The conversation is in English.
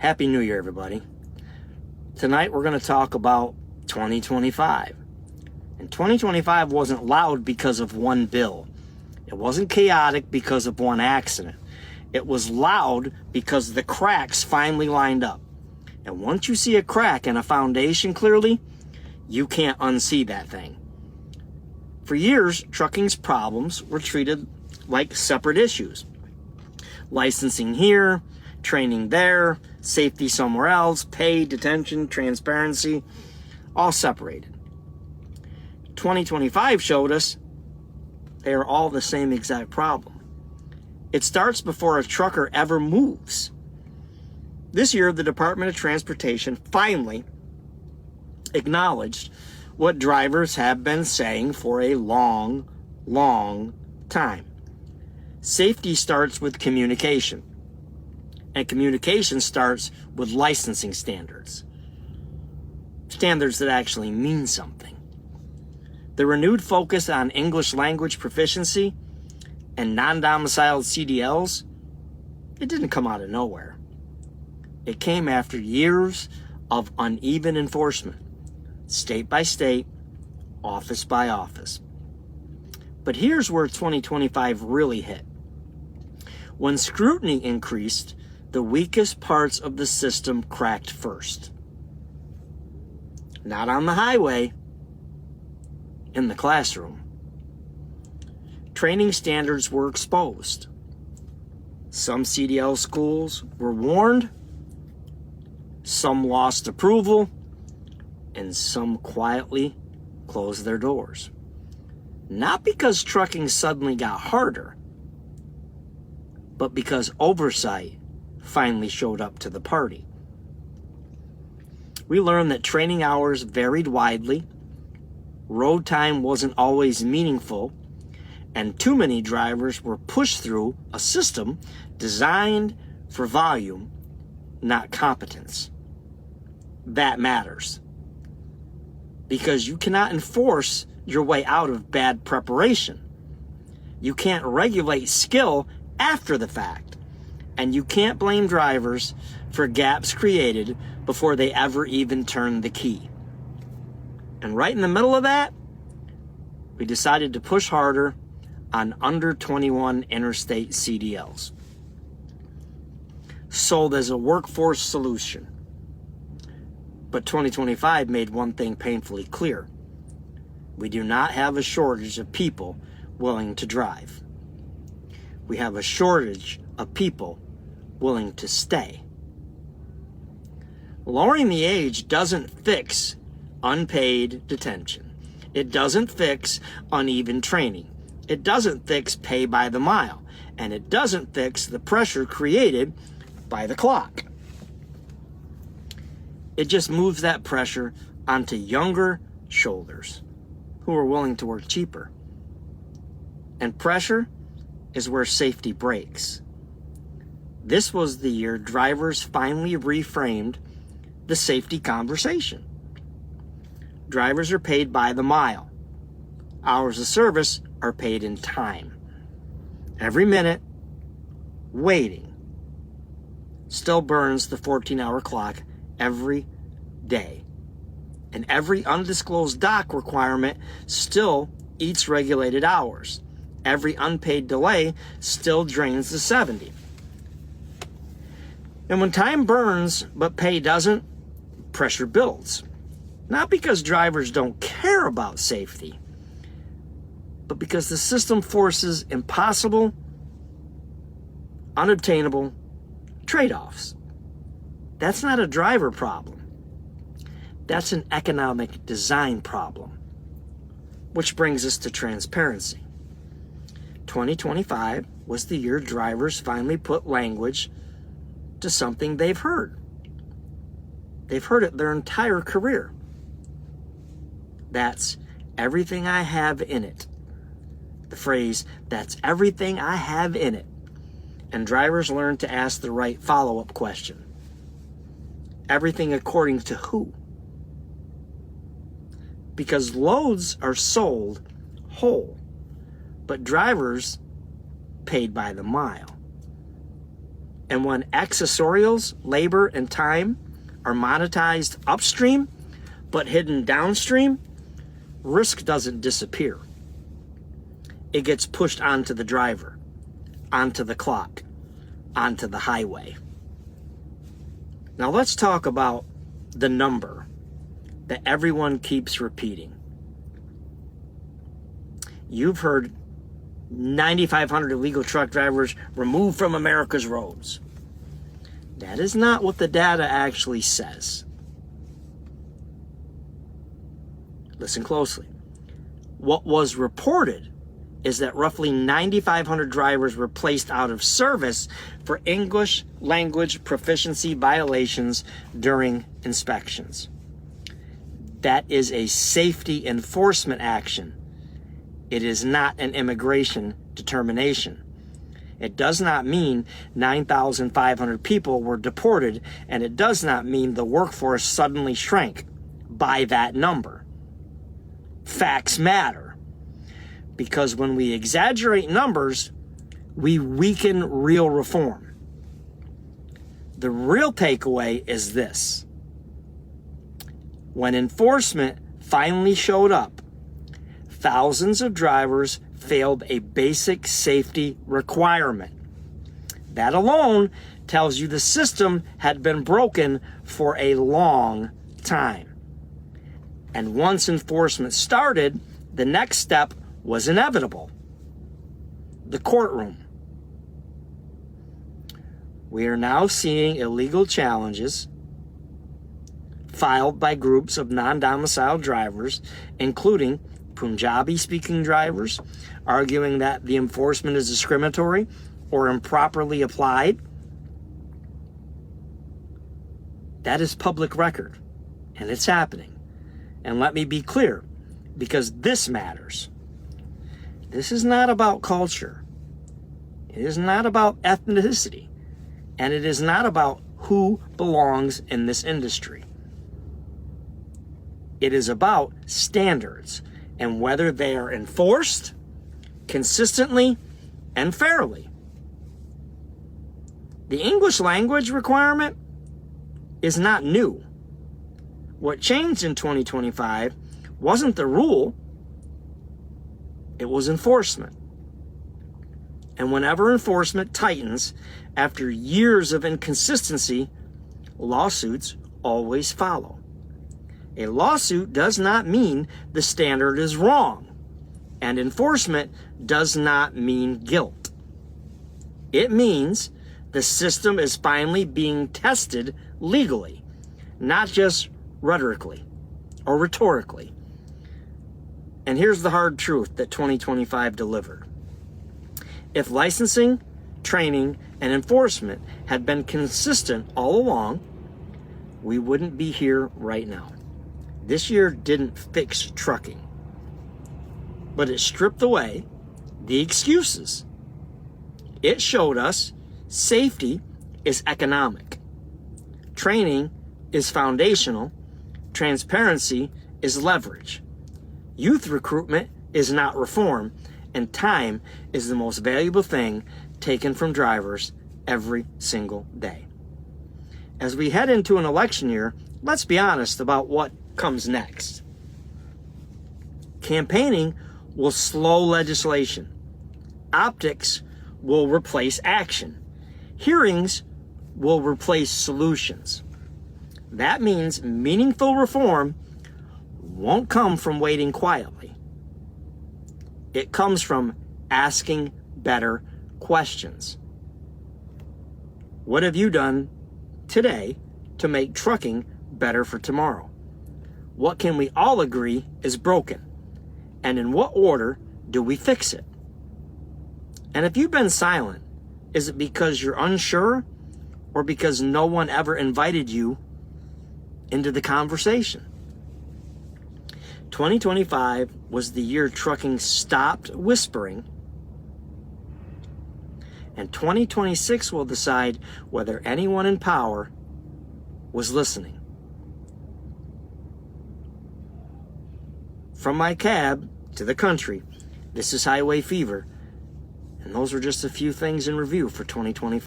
Happy New Year, everybody. Tonight we're going to talk about 2025. And 2025 wasn't loud because of one bill. It wasn't chaotic because of one accident. It was loud because the cracks finally lined up. And once you see a crack in a foundation clearly, you can't unsee that thing. For years, trucking's problems were treated like separate issues. Licensing here, training there, safety somewhere else, pay, detention, transparency, all separated. 2025 showed us they are all the same exact problem. It starts before a trucker ever moves. This year, the Department of Transportation finally acknowledged what drivers have been saying for a long, long time. Safety starts with communication. And communication starts with licensing standards. Standards that actually mean something. The renewed focus on English language proficiency and non-domiciled CDLs, it didn't come out of nowhere. It came after years of uneven enforcement, state by state, office by office. But here's where 2025 really hit. When scrutiny increased, the weakest parts of the system cracked first. Not on the highway, in the classroom. Training standards were exposed. Some CDL schools were warned, some lost approval, and some quietly closed their doors. Not because trucking suddenly got harder, but because oversight finally showed up to the party. We learned that training hours varied widely, road time wasn't always meaningful, and too many drivers were pushed through a system designed for volume, not competence. That matters. Because you cannot enforce your way out of bad preparation. You can't regulate skill after the fact. And you can't blame drivers for gaps created before they ever even turn the key. And right in the middle of that, we decided to push harder on under 21 interstate CDLs. Sold as a workforce solution. But 2025 made one thing painfully clear. We do not have a shortage of people willing to drive. We have a shortage of people willing to stay. Lowering the age doesn't fix unpaid detention. It doesn't fix uneven training. It doesn't fix pay by the mile. And it doesn't fix the pressure created by the clock. It just moves that pressure onto younger shoulders who are willing to work cheaper. And pressure is where safety breaks. This was the year drivers finally reframed the safety conversation. Drivers are paid by the mile. Hours of service are paid in time. Every minute, waiting, still burns the 14-hour clock every day. And every undisclosed dock requirement still eats regulated hours. Every unpaid delay still drains the 70. And when time burns but pay doesn't, pressure builds. Not because drivers don't care about safety, but because the system forces impossible, unobtainable trade-offs. That's not a driver problem. That's an economic design problem. Which brings us to transparency. 2025 was the year drivers finally put language to something they've heard. They've heard it their entire career. That's everything I have in it. The phrase, that's everything I have in it. And drivers learn to ask the right follow-up question. Everything according to who? Because loads are sold whole, but drivers paid by the mile. And when accessorials, labor, and time are monetized upstream, but hidden downstream, risk doesn't disappear. It gets pushed onto the driver, onto the clock, onto the highway. Now let's talk about the number that everyone keeps repeating. You've heard 9,500 illegal truck drivers removed from America's roads. That is not what the data actually says. Listen closely. What was reported is that roughly 9,500 drivers were placed out of service for English language proficiency violations during inspections. That is a safety enforcement action. It is not an immigration determination. It does not mean 9,500 people were deported, and it does not mean the workforce suddenly shrank by that number. Facts matter, because when we exaggerate numbers, we weaken real reform. The real takeaway is this. When enforcement finally showed up, thousands of drivers failed a basic safety requirement. That alone tells you the system had been broken for a long time. And once enforcement started, the next step was inevitable. The courtroom. We are now seeing illegal challenges filed by groups of non-domiciled drivers, including Punjabi-speaking drivers, arguing that the enforcement is discriminatory or improperly applied. That is public record, and it's happening. And let me be clear, because this matters. This is not about culture. It is not about ethnicity. And it is not about who belongs in this industry. It is about standards and whether they are enforced consistently and fairly. The English language requirement is not new. What changed in 2025 wasn't the rule, it was enforcement. And whenever enforcement tightens after years of inconsistency, lawsuits always follow. A lawsuit does not mean the standard is wrong, and enforcement does not mean guilt. It means the system is finally being tested legally, not just rhetorically or rhetorically. And here's the hard truth that 2025 delivered. If licensing, training, and enforcement had been consistent all along, we wouldn't be here right now. This year didn't fix trucking, but it stripped away the excuses. It showed us safety is economic, training is foundational, transparency is leverage, youth recruitment is not reform, and time is the most valuable thing taken from drivers every single day. As we head into an election year, let's be honest about what comes next. Campaigning will slow legislation. Optics will replace action. Hearings will replace solutions. That means meaningful reform won't come from waiting quietly. It comes from asking better questions. What have you done today to make trucking better for tomorrow? What can we all agree is broken? And in what order do we fix it? And if you've been silent, is it because you're unsure or because no one ever invited you into the conversation? 2025 was the year trucking stopped whispering, and 2026 will decide whether anyone in power was listening. From my cab to the country, this is Highway Fever, and those were just a few things in review for 2025.